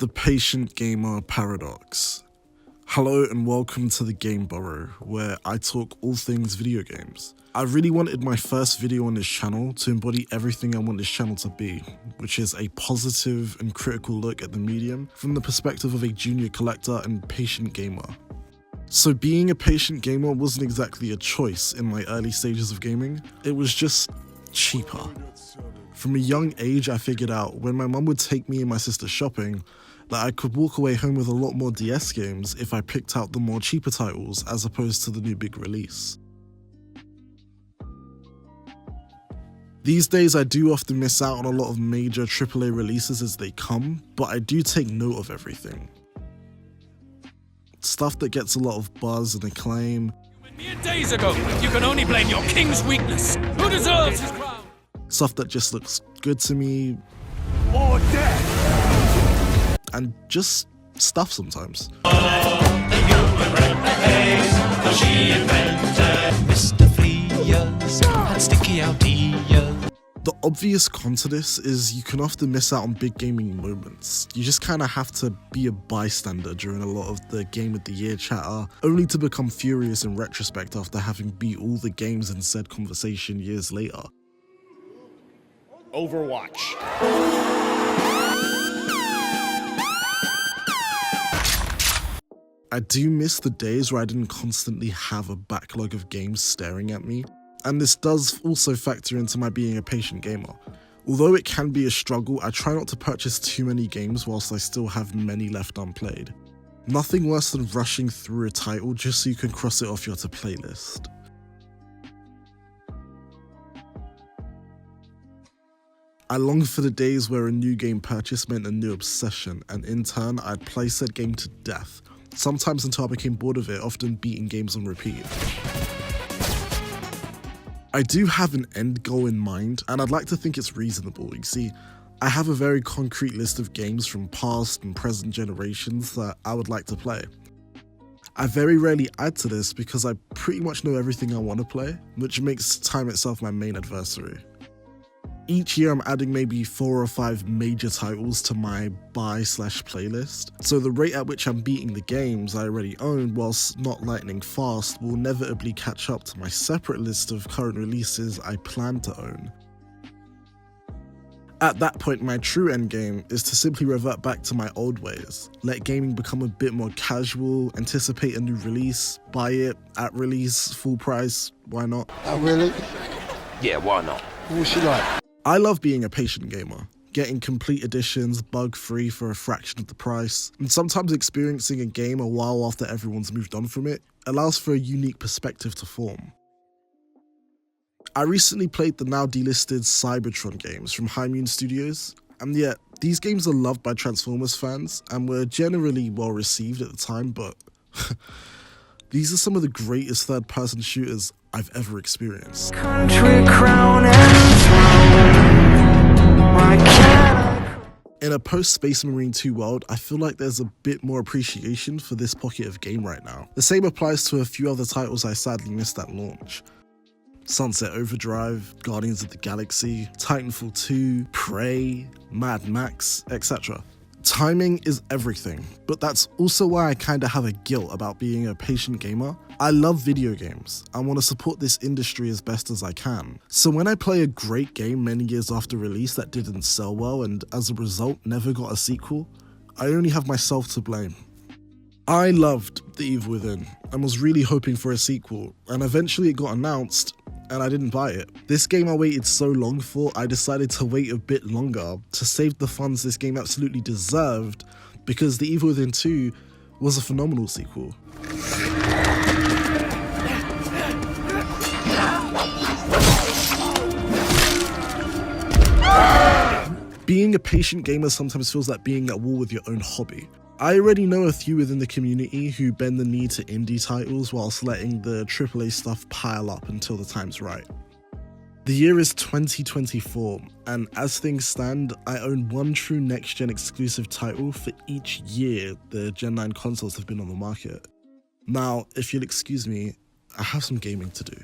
The Patient Gamer Paradox. Hello and welcome to the game Burrow, where I talk all things video games. I really wanted my first video on this channel to embody everything I want this channel to be, which is a positive and critical look at the medium from the perspective of a junior collector and patient gamer. So being a patient gamer wasn't exactly a choice in my early stages of gaming, it was just cheaper. From a young age, I figured out when my mum would take me and my sister shopping that I could walk away home with a lot more DS games if I picked out the more cheaper titles as opposed to the new big release. These days I do often miss out on a lot of major AAA releases as they come, but I do take note of everything. Stuff that gets a lot of buzz and acclaim. Mere days ago, you can only blame your king's weakness. Who deserves his crown? Stuff that just looks good to me. Or death. And just stuff sometimes. The obvious con to this is you can often miss out on big gaming moments. You just kind of have to be a bystander during a lot of the Game of the Year chatter, only to become furious in retrospect after having beat all the games in said conversation years later. Overwatch. I do miss the days where I didn't constantly have a backlog of games staring at me, and this does also factor into my being a patient gamer. Although it can be a struggle, I try not to purchase too many games whilst I still have many left unplayed. Nothing worse than rushing through a title just so you can cross it off your to-play list. I long for the days where a new game purchase meant a new obsession, and in turn I'd play said game to death, sometimes until I became bored of it, often beating games on repeat. I do have an end goal in mind, and I'd like to think it's reasonable. You see, I have a very concrete list of games from past and present generations that I would like to play. I very rarely add to this because I pretty much know everything I want to play, which makes time itself my main adversary. Each year I'm adding maybe 4 or 5 major titles to my buy/playlist, so the rate at which I'm beating the games I already own whilst not lightning fast will inevitably catch up to my separate list of current releases I plan to own. At that point, my true endgame is to simply revert back to my old ways, let gaming become a bit more casual, anticipate a new release, buy it at release, full price, why not? Oh, really? Yeah, why not? What's she like? I love being a patient gamer, getting complete editions bug-free for a fraction of the price, and sometimes experiencing a game a while after everyone's moved on from it allows for a unique perspective to form. I recently played the now delisted Cybertron games from High Moon Studios, and yet these games are loved by Transformers fans and were generally well received at the time, but these are some of the greatest third-person shooters I've ever experienced. Country crown and throne. Why can't In a post-Space Marine 2 world, I feel like there's a bit more appreciation for this pocket of game right now. The same applies to a few other titles I sadly missed at launch. Sunset Overdrive, Guardians of the Galaxy, Titanfall 2, Prey, Mad Max, etc. Timing is everything, but that's also why I kinda have a guilt about being a patient gamer. I love video games. I want to support this industry as best as I can. So when I play a great game many years after release that didn't sell well and as a result never got a sequel, I only have myself to blame. I loved The Evil Within and was really hoping for a sequel, and eventually it got announced and I didn't buy it. This game I waited so long for, I decided to wait a bit longer to save the funds this game absolutely deserved, because The Evil Within 2 was a phenomenal sequel. Being a patient gamer sometimes feels like being at war with your own hobby. I already know a few within the community who bend the knee to indie titles whilst letting the AAA stuff pile up until the time's right. The year is 2024, and as things stand, I own one true next-gen exclusive title for each year the Gen 9 consoles have been on the market. Now, if you'll excuse me, I have some gaming to do.